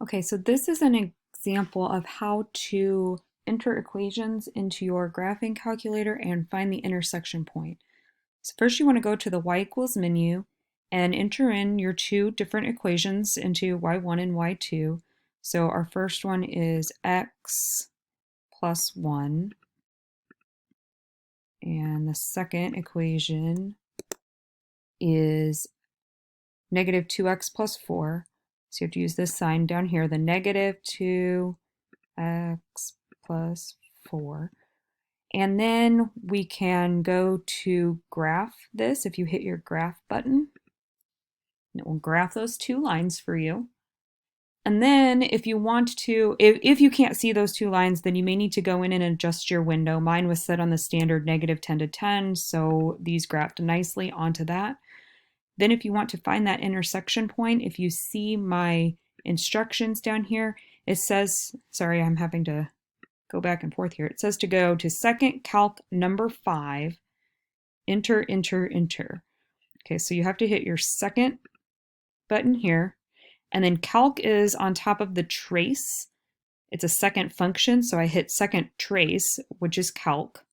Okay, so this is an example of how to enter equations into your graphing calculator and find the intersection point. So first you want to go to the y equals menu and enter in your two different equations into y1 and y2. So our first one is x plus 1, and the second equation is negative 2x plus 4. So you have to use this sign down here, the negative 2x plus 4. And then we can go to graph this. If you hit your graph button, it will graph those two lines for you. And then if you want to, if you can't see those two lines, then you may need to go in and adjust your window. Mine was set on the standard negative 10 to 10, so these graphed nicely onto that. Then if you want to find that intersection point, if you see my instructions down here, it says, sorry, I'm having to go back and forth here. It says to go to second calc number 5, enter, enter, enter. Okay, so you have to hit your second button here, and then calc is on top of the trace. It's a second function, so I hit second trace, which is calc.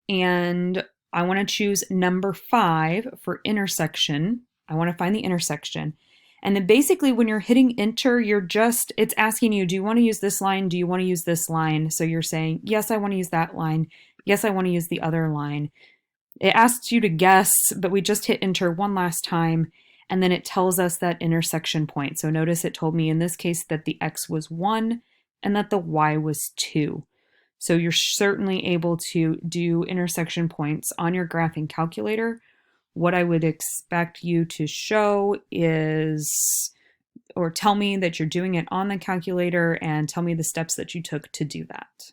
And I want to choose number 5 for intersection. I want to find the intersection. And then basically when you're hitting enter, it's asking you, do you want to use this line? Do you want to use this line? So you're saying, yes, I want to use that line. Yes, I want to use the other line. It asks you to guess, but we just hit enter one last time, and then it tells us that intersection point. So notice it told me in this case that the x was 1 and that the y was 2. So you're certainly able to do intersection points on your graphing calculator. What I would expect you to show is, or tell me that you're doing it on the calculator and tell me the steps that you took to do that.